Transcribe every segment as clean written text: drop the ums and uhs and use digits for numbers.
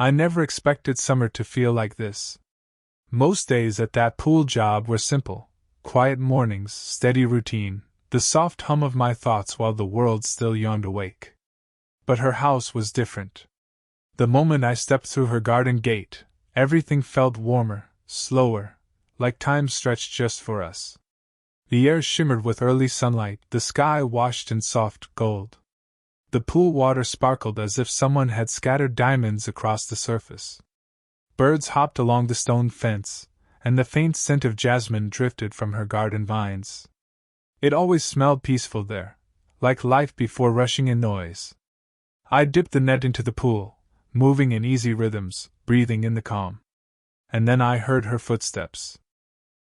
I never expected summer to feel like this. Most days at that pool job were simple, quiet mornings, steady routine, the soft hum of my thoughts while the world still yawned awake. But her house was different. The moment I stepped through her garden gate, everything felt warmer, slower, like time stretched just for us. The air shimmered with early sunlight, the sky washed in soft gold. The pool water sparkled as if someone had scattered diamonds across the surface. Birds hopped along the stone fence, and the faint scent of jasmine drifted from her garden vines. It always smelled peaceful there, like life before rushing in noise. I dipped the net into the pool, moving in easy rhythms, breathing in the calm. And then I heard her footsteps.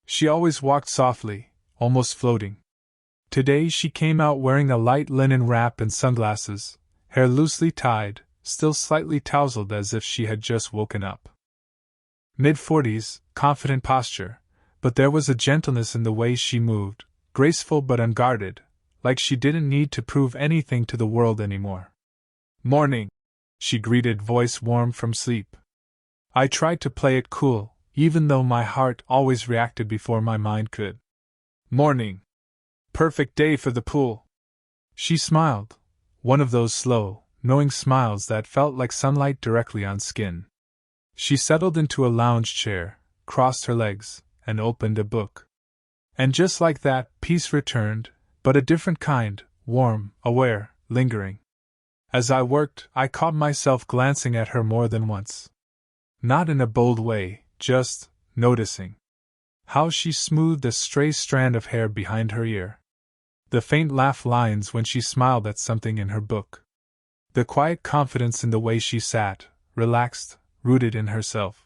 She always walked softly, almost floating. Today she came out wearing a light linen wrap and sunglasses, hair loosely tied, still slightly tousled as if she had just woken up. Mid-40s, confident posture, but there was a gentleness in the way she moved, graceful but unguarded, like she didn't need to prove anything to the world anymore. "Morning," she greeted, voice warm from sleep. I tried to play it cool, even though my heart always reacted before my mind could. "Morning. Perfect day for the pool." She smiled, one of those slow, knowing smiles that felt like sunlight directly on skin. She settled into a lounge chair, crossed her legs, and opened a book. And just like that, peace returned, but a different kind, warm, aware, lingering. As I worked, I caught myself glancing at her more than once. Not in a bold way, just noticing how she smoothed a stray strand of hair behind her ear. The faint laugh lines when she smiled at something in her book. The quiet confidence in the way she sat, relaxed, rooted in herself.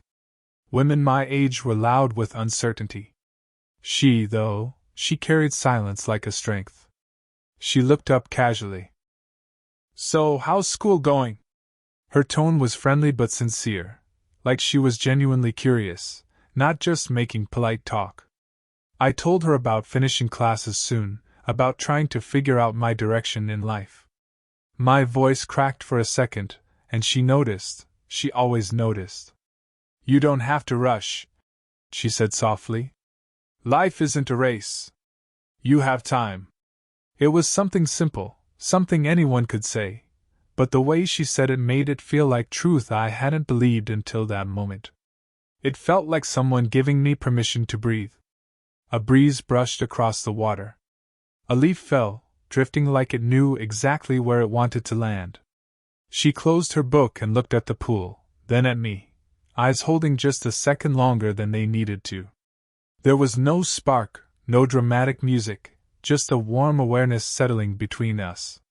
Women my age were loud with uncertainty. She, though, she carried silence like a strength. She looked up casually. "So, how's school going?" Her tone was friendly but sincere, like she was genuinely curious, not just making polite talk. I told her about finishing classes soon, about trying to figure out my direction in life. My voice cracked for a second, and she noticed. She always noticed. "You don't have to rush," she said softly. "Life isn't a race. You have time." It was something simple, something anyone could say, but the way she said it made it feel like truth I hadn't believed until that moment. It felt like someone giving me permission to breathe. A breeze brushed across the water. A leaf fell, drifting like it knew exactly where it wanted to land. She closed her book and looked at the pool, then at me, eyes holding just a second longer than they needed to. There was no spark, no dramatic music, just a warm awareness settling between us.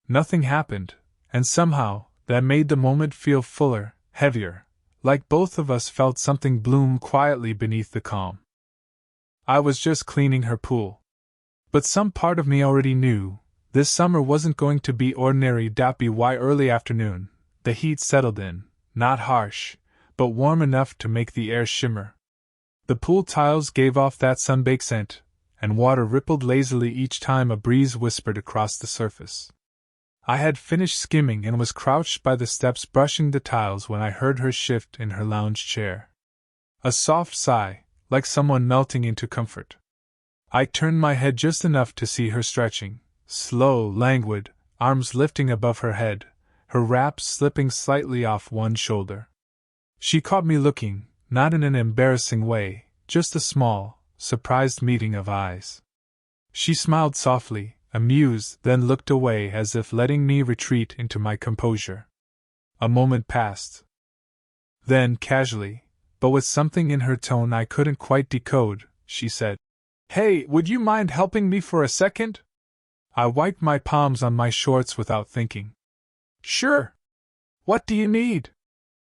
Nothing happened, and somehow, that made the moment feel fuller, heavier, like both of us felt something bloom quietly beneath the calm. I was just cleaning her pool. But some part of me already knew, this summer wasn't going to be ordinary. By early afternoon, the heat settled in, not harsh, but warm enough to make the air shimmer. The pool tiles gave off that sunbaked scent, and water rippled lazily each time a breeze whispered across the surface. I had finished skimming and was crouched by the steps brushing the tiles when I heard her shift in her lounge chair. A soft sigh, like someone melting into comfort. I turned my head just enough to see her stretching, slow, languid, arms lifting above her head, her wrap slipping slightly off one shoulder. She caught me looking, not in an embarrassing way, just a small, surprised meeting of eyes. She smiled softly, amused, then looked away as if letting me retreat into my composure. A moment passed. Then, casually, but with something in her tone I couldn't quite decode, she said, "Hey, would you mind helping me for a second?" I wiped my palms on my shorts without thinking. "Sure. What do you need?"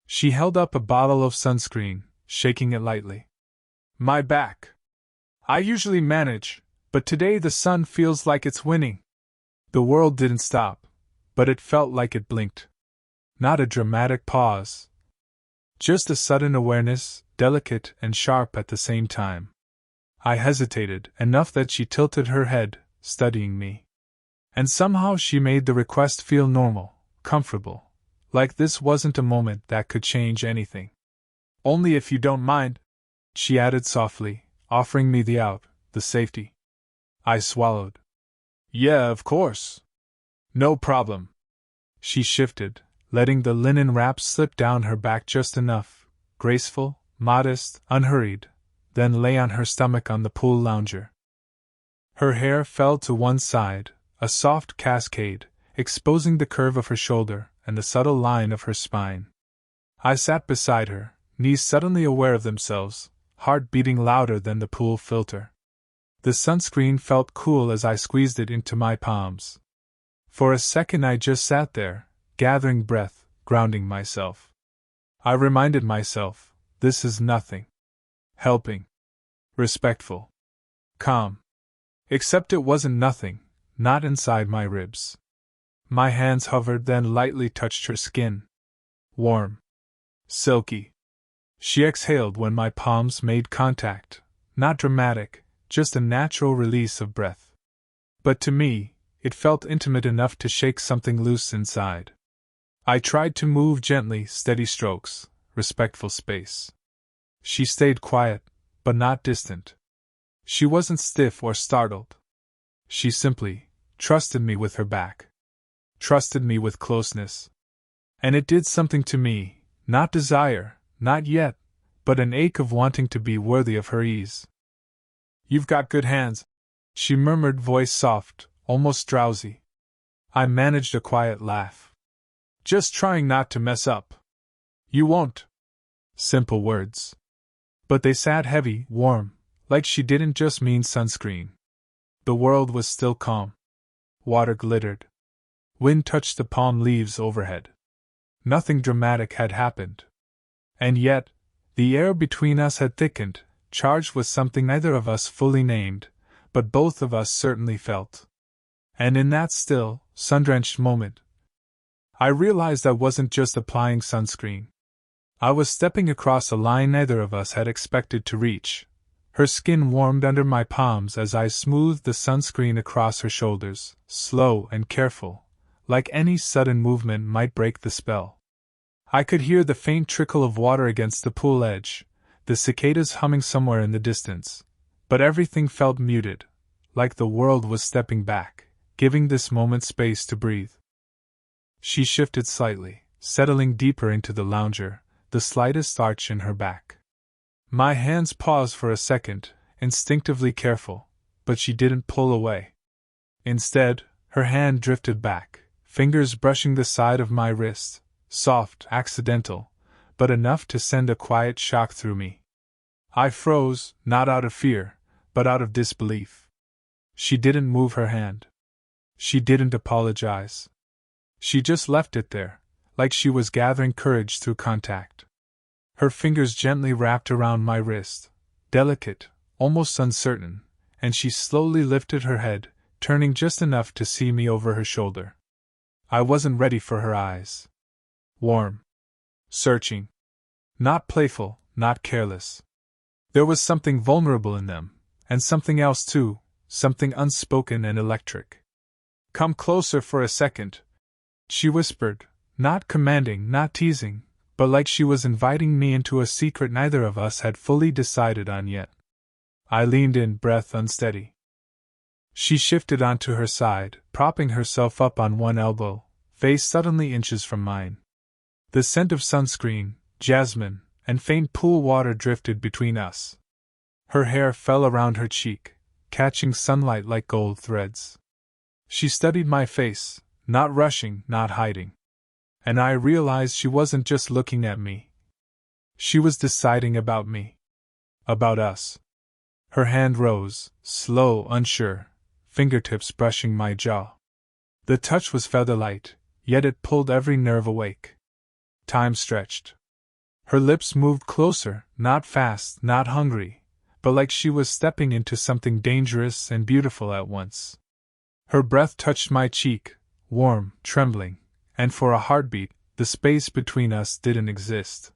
She held up a bottle of sunscreen, shaking it lightly. "My back. I usually manage, but today the sun feels like it's winning." The world didn't stop, but it felt like it blinked. Not a dramatic pause. Just a sudden awareness, delicate and sharp at the same time. I hesitated, enough that she tilted her head, studying me. And somehow she made the request feel normal, comfortable, Like this wasn't a moment that could change anything. Only if you don't mind, she added softly, offering me the out, the safety. I swallowed. Yeah, of course. No problem. She shifted, letting the linen wrap slip down her back just enough, graceful, modest, unhurried, then lay on her stomach on the pool lounger. Her hair fell to one side, a soft cascade, exposing the curve of her shoulder and the subtle line of her spine. I sat beside her, knees suddenly aware of themselves, heart beating louder than the pool filter. The sunscreen felt cool as I squeezed it into my palms. For a second I just sat there, gathering breath, grounding myself. I reminded myself, this is nothing. Helping. Respectful. Calm. Except it wasn't nothing, not inside my ribs. My hands hovered, then lightly touched her skin. Warm. Silky. She exhaled when my palms made contact, not dramatic, just a natural release of breath. But to me, it felt intimate enough to shake something loose inside. I tried to move gently, steady strokes, respectful space. She stayed quiet, but not distant. She wasn't stiff or startled. She simply trusted me with her back. Trusted me with closeness. And it did something to me, not desire, not yet, but an ache of wanting to be worthy of her ease. You've got good hands, she murmured, voice soft, almost drowsy. I managed a quiet laugh. Just trying not to mess up. You won't. Simple words. But they sat heavy, warm, like she didn't just mean sunscreen. The world was still calm. Water glittered. Wind touched the palm leaves overhead. Nothing dramatic had happened. And yet, the air between us had thickened, charged with something neither of us fully named, but both of us certainly felt. And in that still, sun-drenched moment, I realized I wasn't just applying sunscreen. I was stepping across a line neither of us had expected to reach. Her skin warmed under my palms as I smoothed the sunscreen across her shoulders, slow and careful, like any sudden movement might break the spell. I could hear the faint trickle of water against the pool edge, the cicadas humming somewhere in the distance, but everything felt muted, like the world was stepping back, giving this moment space to breathe. She shifted slightly, settling deeper into the lounger, the slightest arch in her back. My hands paused for a second, instinctively careful, but she didn't pull away. Instead, her hand drifted back, fingers brushing the side of my wrist, soft, accidental, but enough to send a quiet shock through me. I froze, not out of fear, but out of disbelief. She didn't move her hand. She didn't apologize. She just left it there, like she was gathering courage through contact. Her fingers gently wrapped around my wrist, delicate, almost uncertain, and she slowly lifted her head, turning just enough to see me over her shoulder. I wasn't ready for her eyes. Warm. Searching. Not playful, not careless. There was something vulnerable in them, and something else too, something unspoken and electric. Come closer for a second, she whispered, not commanding, not teasing, but like she was inviting me into a secret neither of us had fully decided on yet. I leaned in, breath unsteady. She shifted onto her side, propping herself up on one elbow, face suddenly inches from mine. The scent of sunscreen, jasmine, and faint pool water drifted between us. Her hair fell around her cheek, catching sunlight like gold threads. She studied my face, not rushing, not hiding. And I realized she wasn't just looking at me. She was deciding about me. About us. Her hand rose, slow, unsure, fingertips brushing my jaw. The touch was feather-light, yet it pulled every nerve awake. Time stretched. Her lips moved closer, not fast, not hungry, but like she was stepping into something dangerous and beautiful at once. Her breath touched my cheek, warm, trembling, and for a heartbeat, the space between us didn't exist.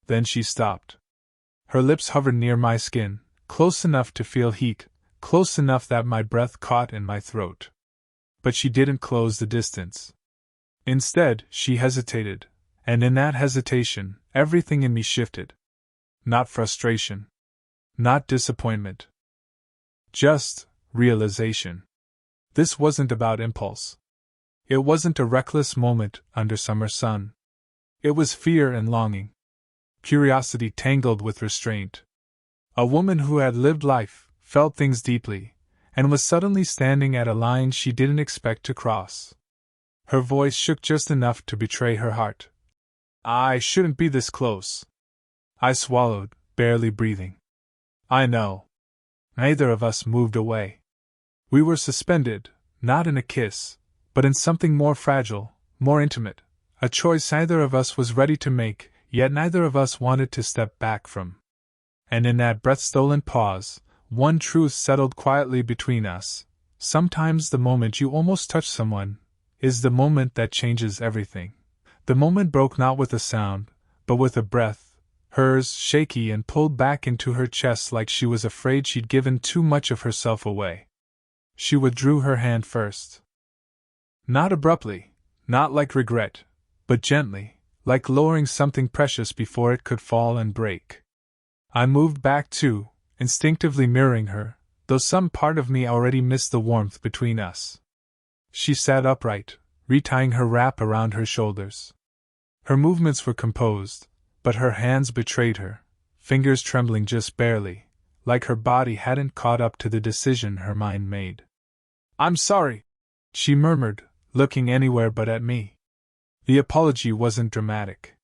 Then she stopped. Her lips hovered near my skin, close enough to feel heat, close enough that my breath caught in my throat. But she didn't close the distance. Instead, she hesitated, and in that hesitation, everything in me shifted. Not frustration. Not disappointment. Just realization. This wasn't about impulse. It wasn't a reckless moment under summer sun. It was fear and longing. Curiosity tangled with restraint. A woman who had lived life, felt things deeply, and was suddenly standing at a line she didn't expect to cross. Her voice shook just enough to betray her heart. I shouldn't be this close. I swallowed, barely breathing. I know. Neither of us moved away. We were suspended, not in a kiss, but in something more fragile, more intimate, a choice neither of us was ready to make, yet neither of us wanted to step back from. And in that breath-stolen pause, one truth settled quietly between us. Sometimes the moment you almost touch someone is the moment that changes everything. The moment broke not with a sound, but with a breath, hers shaky and pulled back into her chest like she was afraid she'd given too much of herself away. She withdrew her hand first. Not abruptly, not like regret, but gently, like lowering something precious before it could fall and break. I moved back too, instinctively mirroring her, though some part of me already missed the warmth between us. She sat upright, retying her wrap around her shoulders. Her movements were composed, but her hands betrayed her, fingers trembling just barely, like her body hadn't caught up to the decision her mind made. I'm sorry, she murmured, looking anywhere but at me. The apology wasn't dramatic.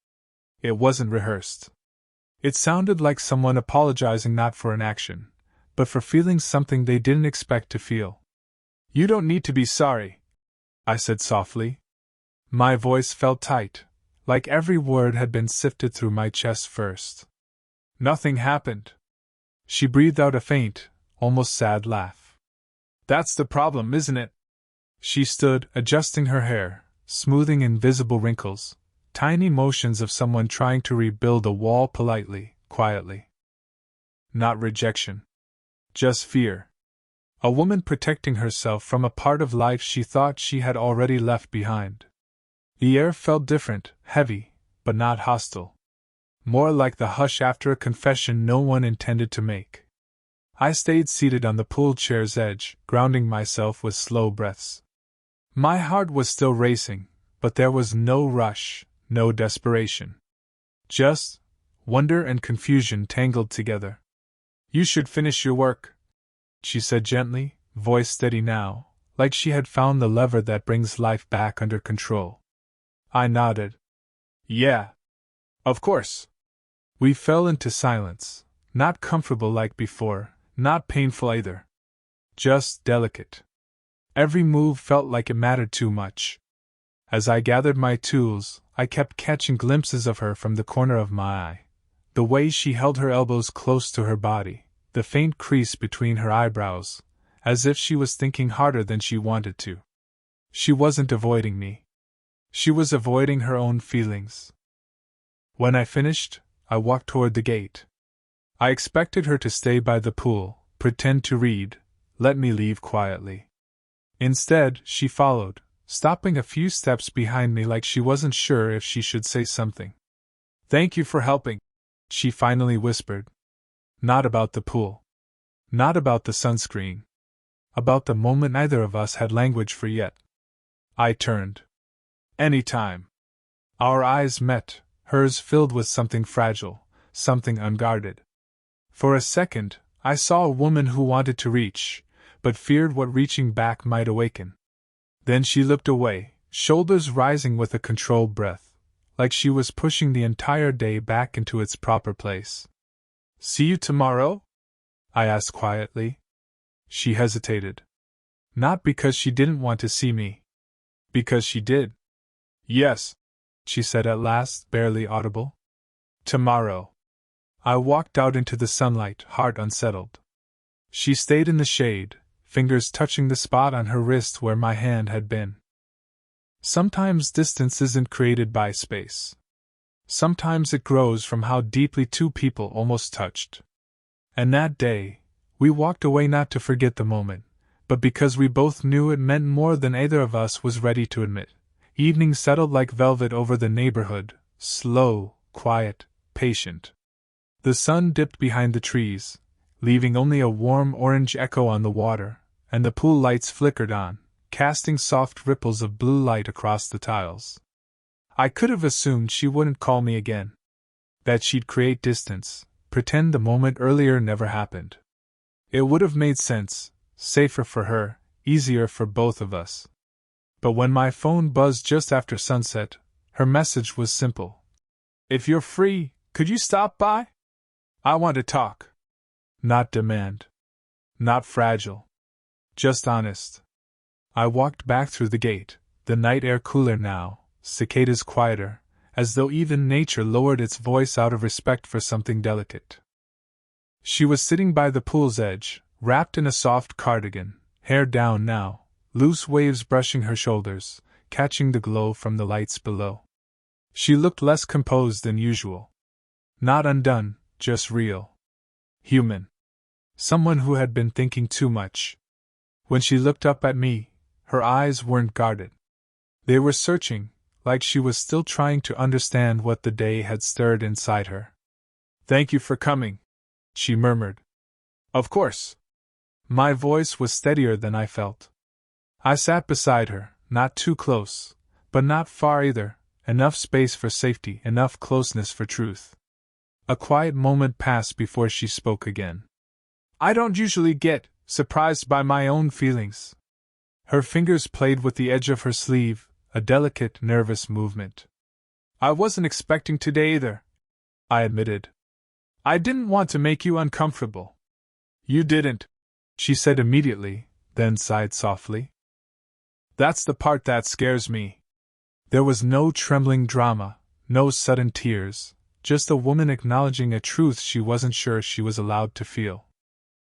It wasn't rehearsed. It sounded like someone apologizing not for an action, but for feeling something they didn't expect to feel. You don't need to be sorry, I said softly. My voice felt tight, like every word had been sifted through my chest first. Nothing happened. She breathed out a faint, almost sad laugh. That's the problem, isn't it? She stood, adjusting her hair, smoothing invisible wrinkles, tiny motions of someone trying to rebuild a wall politely, quietly. Not rejection. Just fear. A woman protecting herself from a part of life she thought she had already left behind. The air felt different, heavy, but not hostile. More like the hush after a confession no one intended to make. I stayed seated on the pool chair's edge, grounding myself with slow breaths. My heart was still racing, but there was no rush, no desperation. Just wonder and confusion tangled together. You should finish your work, she said gently, voice steady now, like she had found the lever that brings life back under control. I nodded. Yeah. Of course. We fell into silence, not comfortable like before, not painful either. Just delicate. Every move felt like it mattered too much. As I gathered my tools, I kept catching glimpses of her from the corner of my eye. The way she held her elbows close to her body, the faint crease between her eyebrows, as if she was thinking harder than she wanted to. She wasn't avoiding me. She was avoiding her own feelings. When I finished, I walked toward the gate. I expected her to stay by the pool, pretend to read, let me leave quietly. Instead, she followed, stopping a few steps behind me like she wasn't sure if she should say something. Thank you for helping, she finally whispered. Not about the pool. Not about the sunscreen. About the moment neither of us had language for yet. I turned. Anytime. Our eyes met, hers filled with something fragile, something unguarded. For a second, I saw a woman who wanted to reach, but feared what reaching back might awaken. Then she looked away, shoulders rising with a controlled breath, like she was pushing the entire day back into its proper place. See you tomorrow? I asked quietly. She hesitated. Not because she didn't want to see me. Because she did. Yes, she said at last, barely audible. Tomorrow. I walked out into the sunlight, heart unsettled. She stayed in the shade, fingers touching the spot on her wrist where my hand had been. Sometimes distance isn't created by space. Sometimes it grows from how deeply two people almost touched. And that day, we walked away not to forget the moment, but because we both knew it meant more than either of us was ready to admit. Evening settled like velvet over the neighborhood, slow, quiet, patient. The sun dipped behind the trees, leaving only a warm orange echo on the water, and the pool lights flickered on, casting soft ripples of blue light across the tiles. I could have assumed she wouldn't call me again. That she'd create distance, pretend the moment earlier never happened. It would have made sense, safer for her, easier for both of us. But when my phone buzzed just after sunset, her message was simple. "If you're free, could you stop by? I want to talk." Not demand. Not fragile. Just honest. I walked back through the gate, the night air cooler now, cicadas quieter, as though even nature lowered its voice out of respect for something delicate. She was sitting by the pool's edge, wrapped in a soft cardigan, hair down now, loose waves brushing her shoulders, catching the glow from the lights below. She looked less composed than usual. Not undone, just real. Human. Someone who had been thinking too much. When she looked up at me, her eyes weren't guarded. They were searching, like she was still trying to understand what the day had stirred inside her. "Thank you for coming," she murmured. "Of course." My voice was steadier than I felt. I sat beside her, not too close, but not far either, enough space for safety, enough closeness for truth. A quiet moment passed before she spoke again. "I don't usually get surprised by my own feelings." Her fingers played with the edge of her sleeve, a delicate, nervous movement. "I wasn't expecting today either," I admitted. "I didn't want to make you uncomfortable." "You didn't," she said immediately, then sighed softly. "That's the part that scares me." There was no trembling drama, no sudden tears, just a woman acknowledging a truth she wasn't sure she was allowed to feel.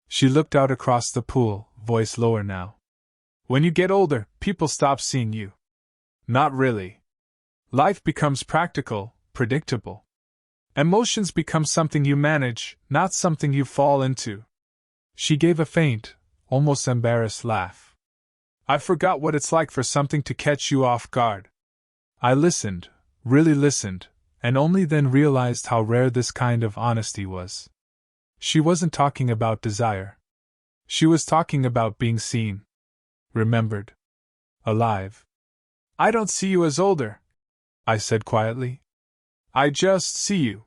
She looked out across the pool, voice lower now. "When you get older, people stop seeing you." "Not really. Life becomes practical, predictable. Emotions become something you manage, not something you fall into." She gave a faint, almost embarrassed laugh. "I forgot what it's like for something to catch you off guard." I listened, really listened, and only then realized how rare this kind of honesty was. She wasn't talking about desire. She was talking about being seen. Remembered. Alive. "I don't see you as older," I said quietly. "I just see you."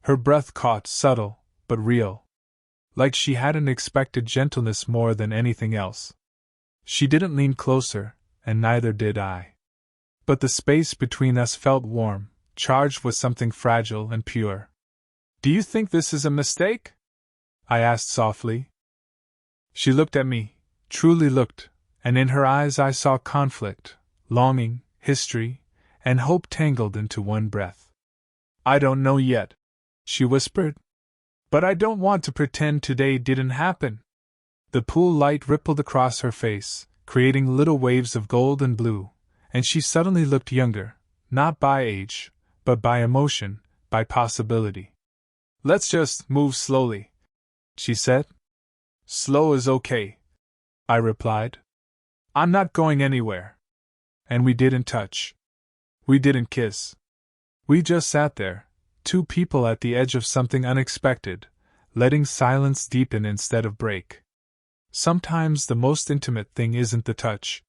Her breath caught, subtle, but real. Like she hadn't expected gentleness more than anything else. She didn't lean closer, and neither did I. But the space between us felt warm, charged with something fragile and pure. "Do you think this is a mistake?" I asked softly. She looked at me, truly looked, and in her eyes I saw conflict, longing, history, and hope tangled into one breath. "I don't know yet," she whispered. "But I don't want to pretend today didn't happen." The pool light rippled across her face, creating little waves of gold and blue, and she suddenly looked younger, not by age, but by emotion, by possibility. "Let's just move slowly," she said. "Slow is okay," I replied. "I'm not going anywhere." And we didn't touch. We didn't kiss. We just sat there, two people at the edge of something unexpected, letting silence deepen instead of break. Sometimes the most intimate thing isn't the touch.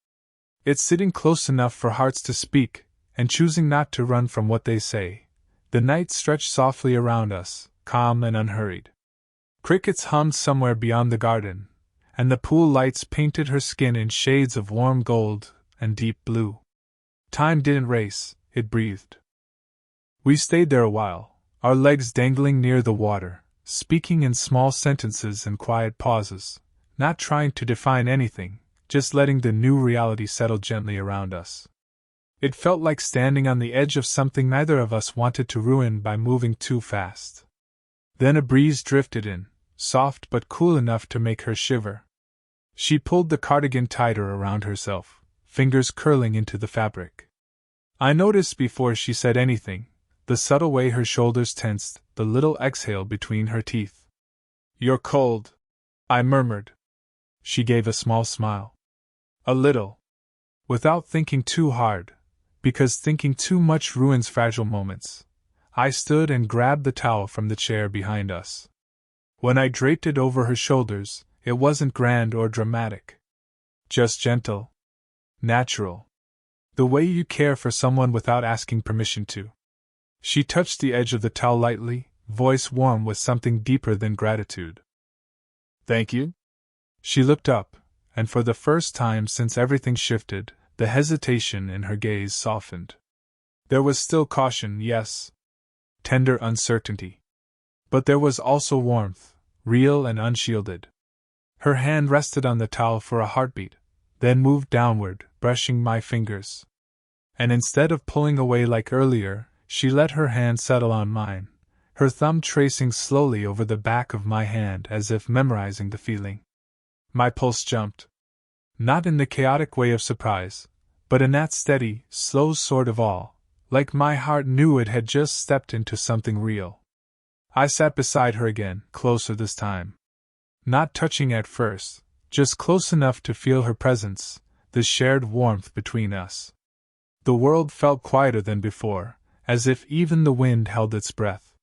It's sitting close enough for hearts to speak, and choosing not to run from what they say. The night stretched softly around us, calm and unhurried. Crickets hummed somewhere beyond the garden, and the pool lights painted her skin in shades of warm gold and deep blue. Time didn't race, it breathed. We stayed there a while, our legs dangling near the water, speaking in small sentences and quiet pauses, not trying to define anything, just letting the new reality settle gently around us. It felt like standing on the edge of something neither of us wanted to ruin by moving too fast. Then a breeze drifted in, soft but cool enough to make her shiver. She pulled the cardigan tighter around herself, fingers curling into the fabric. I noticed before she said anything, the subtle way her shoulders tensed, the little exhale between her teeth. "You're cold," I murmured. She gave a small smile. "A little." Without thinking too hard, because thinking too much ruins fragile moments. I stood and grabbed the towel from the chair behind us. When I draped it over her shoulders, it wasn't grand or dramatic. Just gentle. Natural. The way you care for someone without asking permission to. She touched the edge of the towel lightly, voice warm with something deeper than gratitude. Thank you? She looked up, and for the first time since everything shifted, the hesitation in her gaze softened. There was still caution, yes. Tender uncertainty. But there was also warmth, real and unshielded. Her hand rested on the towel for a heartbeat, then moved downward, brushing my fingers. And instead of pulling away like earlier, she let her hand settle on mine, her thumb tracing slowly over the back of my hand as if memorizing the feeling. My pulse jumped. Not in the chaotic way of surprise, but in that steady, slow sort of awe, like my heart knew it had just stepped into something real. I sat beside her again, closer this time. Not touching at first, just close enough to feel her presence, the shared warmth between us. The world felt quieter than before, as if even the wind held its breath.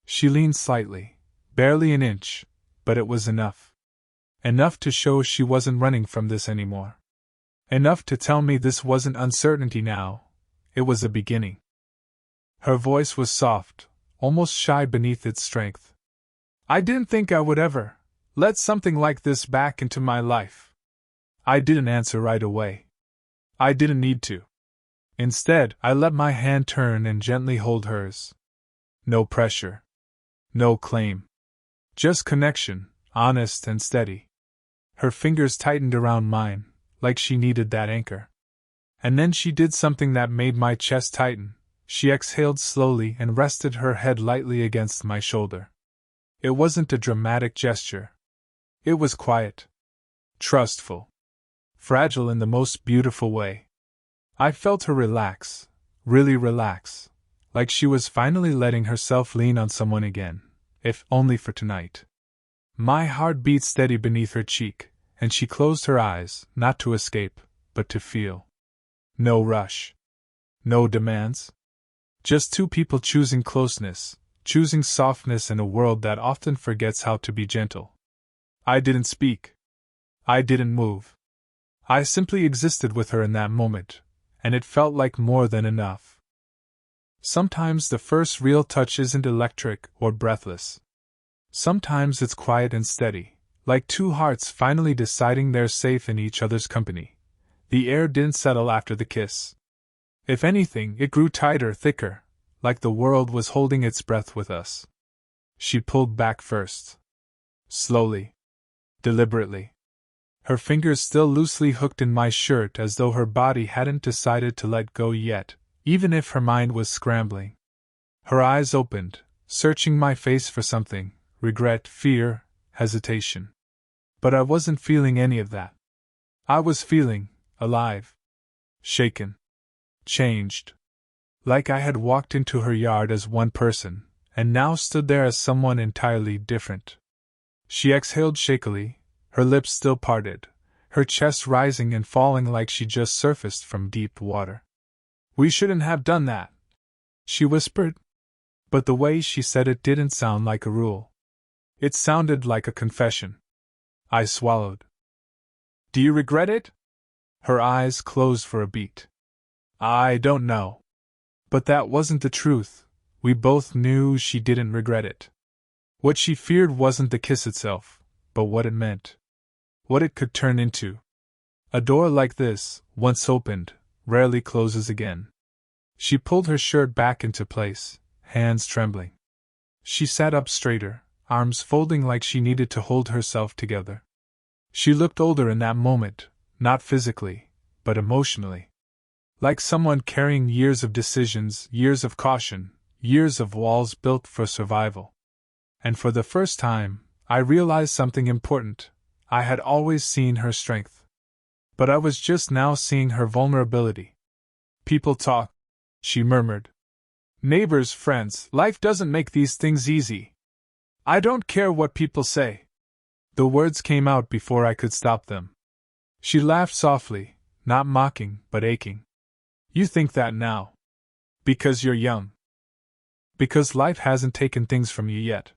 She leaned slightly, barely an inch, but it was enough. Enough to show she wasn't running from this anymore. Enough to tell me this wasn't uncertainty now, it was a beginning. Her voice was soft, almost shy beneath its strength. I didn't think I would ever let something like this back into my life. I didn't answer right away. I didn't need to. Instead, I let my hand turn and gently hold hers. No pressure. No claim. Just connection, honest and steady. Her fingers tightened around mine, like she needed that anchor. And then she did something that made my chest tighten. She exhaled slowly and rested her head lightly against my shoulder. It wasn't a dramatic gesture. It was quiet. Trustful. Fragile in the most beautiful way. I felt her relax, really relax, like she was finally letting herself lean on someone again, if only for tonight. My heart beat steady beneath her cheek, and she closed her eyes, not to escape, but to feel. No rush. No demands. Just two people choosing closeness, choosing softness in a world that often forgets how to be gentle. I didn't speak. I didn't move. I simply existed with her in that moment, and it felt like more than enough. Sometimes the first real touch isn't electric or breathless. Sometimes it's quiet and steady, like two hearts finally deciding they're safe in each other's company. The air didn't settle after the kiss. If anything, it grew tighter, thicker, like the world was holding its breath with us. She pulled back first. Slowly. Deliberately. Her fingers still loosely hooked in my shirt as though her body hadn't decided to let go yet, even if her mind was scrambling. Her eyes opened, searching my face for something, regret, fear, hesitation. But I wasn't feeling any of that. I was feeling alive. Shaken. Changed. Like I had walked into her yard as one person, and now stood there as someone entirely different. She exhaled shakily, her lips still parted, her chest rising and falling like she just surfaced from deep water. We shouldn't have done that, she whispered. But the way she said it didn't sound like a rule. It sounded like a confession. I swallowed. Do you regret it? Her eyes closed for a beat. I don't know. But that wasn't the truth. We both knew she didn't regret it. What she feared wasn't the kiss itself, but what it meant. What it could turn into. A door like this, once opened, rarely closes again. She pulled her shirt back into place, hands trembling. She sat up straighter, arms folding like she needed to hold herself together. She looked older in that moment, not physically, but emotionally. Like someone carrying years of decisions, years of caution, years of walls built for survival. And for the first time, I realized something important. I had always seen her strength. But I was just now seeing her vulnerability. People talk, she murmured. Neighbors, friends, life doesn't make these things easy. I don't care what people say. The words came out before I could stop them. She laughed softly, not mocking, but aching. You think that now. Because you're young. Because life hasn't taken things from you yet.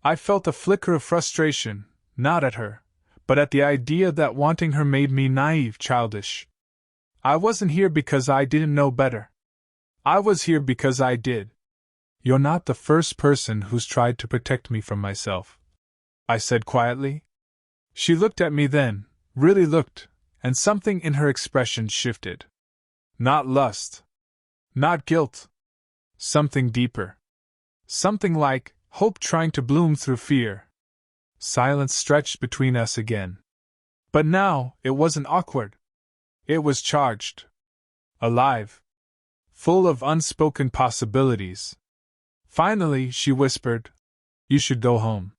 I felt a flicker of frustration, not at her, but at the idea that wanting her made me naive, childish. I wasn't here because I didn't know better. I was here because I did. You're not the first person who's tried to protect me from myself, I said quietly. She looked at me then, really looked, and something in her expression shifted. Not lust. Not guilt. Something deeper. Something like hope trying to bloom through fear. Silence stretched between us again. But now, it wasn't awkward. It was charged. Alive. Full of unspoken possibilities. Finally, she whispered, "You should go home."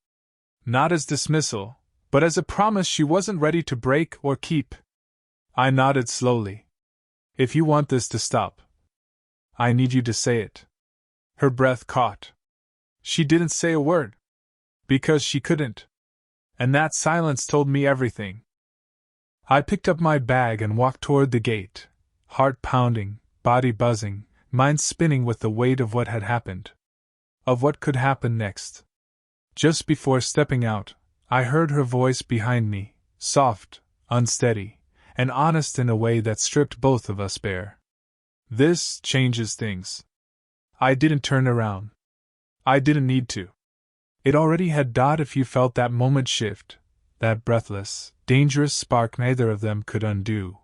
Not as dismissal, but as a promise she wasn't ready to break or keep. I nodded slowly. "If you want this to stop, I need you to say it." Her breath caught. She didn't say a word. Because she couldn't. And that silence told me everything. I picked up my bag and walked toward the gate, heart pounding, body buzzing, mind spinning with the weight of what had happened. Of what could happen next. Just before stepping out, I heard her voice behind me, soft, unsteady, and honest in a way that stripped both of us bare. "This changes things." I didn't turn around. I didn't need to. It already had. If you felt that moment shift, that breathless, dangerous spark neither of them could undo.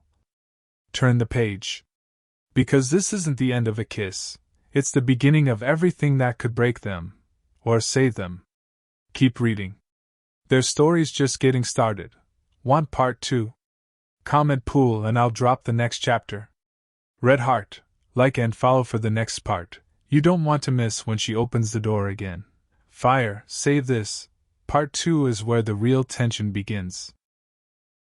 Turn the page. Because this isn't the end of a kiss, it's the beginning of everything that could break them, or save them. Keep reading. Their story's just getting started. Want part 2? Comment pool and I'll drop the next chapter. Red heart, like and follow for the next part. You don't want to miss when she opens the door again. Fire, save this. Part 2 is where the real tension begins.